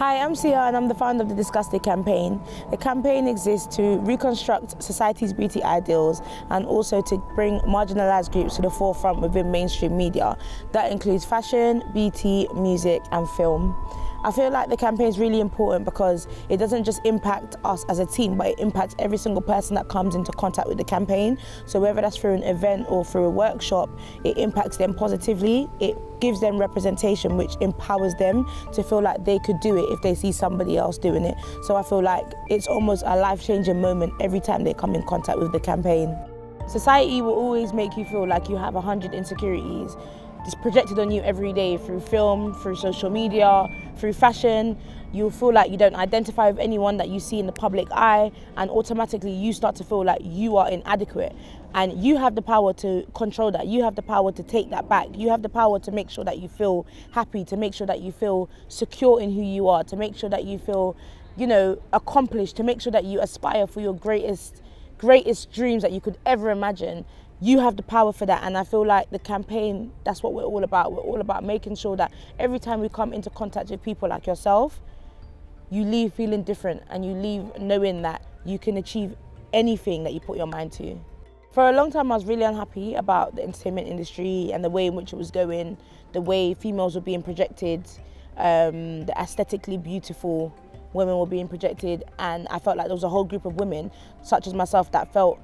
Hi, I'm Sia and I'm the founder of the Disgusted campaign. The campaign exists to reconstruct society's beauty ideals and also to bring marginalised groups to the forefront within mainstream media. That includes fashion, beauty, music and film. I feel like the campaign is really important because it doesn't just impact us as a team, but it impacts every single person that comes into contact with the campaign. So whether that's through an event or through a workshop, it impacts them positively. It gives them representation, which empowers them to feel like they could do it if they see somebody else doing it. So I feel like it's almost a life-changing moment every time they come in contact with the campaign. Society will always make you feel like you have 100 insecurities. It's projected on you every day through film, through social media, through fashion. You'll feel like you don't identify with anyone that you see in the public eye, and automatically you start to feel like you are inadequate. And you have the power to control that. You have the power to take that back. You have the power to make sure that you feel happy, to make sure that you feel secure in who you are, to make sure that you feel, accomplished, to make sure that you aspire for your greatest dreams that you could ever imagine. You have the power for that, and I feel like the campaign, that's what we're all about. We're all about making sure that every time we come into contact with people like yourself, you leave feeling different and you leave knowing that you can achieve anything that you put your mind to. For a long time, I was really unhappy about the entertainment industry and the way in which it was going, the way females were being projected, the aesthetically beautiful women were being projected, and I felt like there was a whole group of women, such as myself, that felt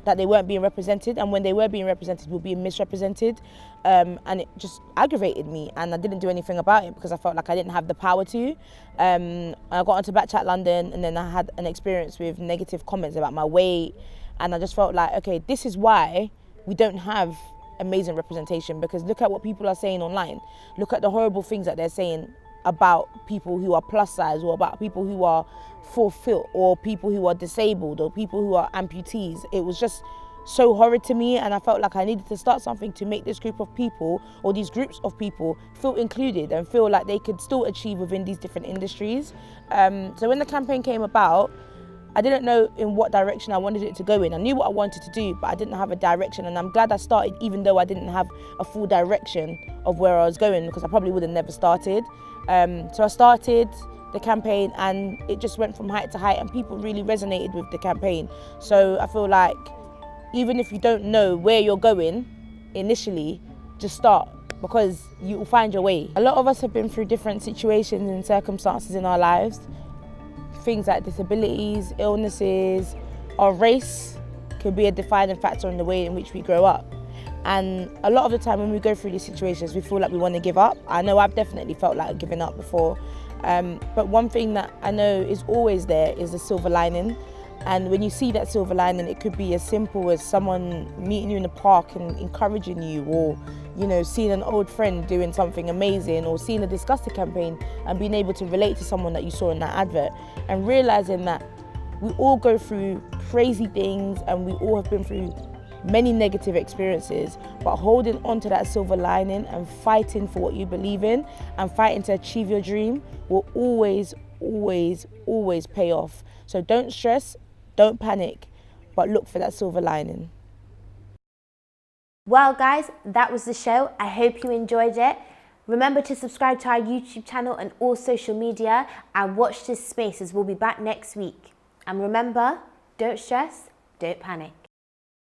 that they weren't being represented, and when they were being represented, were being misrepresented, and it just aggravated me, and I didn't do anything about it because I felt like I didn't have the power to. I got onto Backchat London, and then I had an experience with negative comments about my weight, and I just felt like, okay, this is why we don't have amazing representation, because look at what people are saying online. Look at the horrible things that they're saying about people who are plus size, or about people who are 4 foot, or people who are disabled, or people who are amputees. It was just so horrid to me, and I felt like I needed to start something to make this group of people, or these groups of people, feel included and feel like they could still achieve within these different industries. So when the campaign came about, I didn't know in what direction I wanted it to go in. I knew what I wanted to do, but I didn't have a direction, and I'm glad I started even though I didn't have a full direction of where I was going, because I probably would have never started. So I started the campaign, and it just went from height to height, and people really resonated with the campaign. So I feel like even if you don't know where you're going initially, just start, because you will find your way. A lot of us have been through different situations and circumstances in our lives. Things like disabilities, illnesses, or race could be a defining factor in the way in which we grow up. And a lot of the time when we go through these situations, we feel like we want to give up. I know I've definitely felt like giving up before. But one thing that I know is always there is the silver lining. And when you see that silver lining, it could be as simple as someone meeting you in the park and encouraging you, or seeing an old friend doing something amazing, or seeing a Disgusted campaign and being able to relate to someone that you saw in that advert, and realizing that we all go through crazy things and we all have been through many negative experiences, but holding on to that silver lining and fighting for what you believe in and fighting to achieve your dream will always, always, always pay off. So don't stress, don't panic, but look for that silver lining. Well guys, that was the show. I hope you enjoyed it. Remember to subscribe to our YouTube channel and all social media, and watch this space as we'll be back next week. And remember, don't stress, don't panic.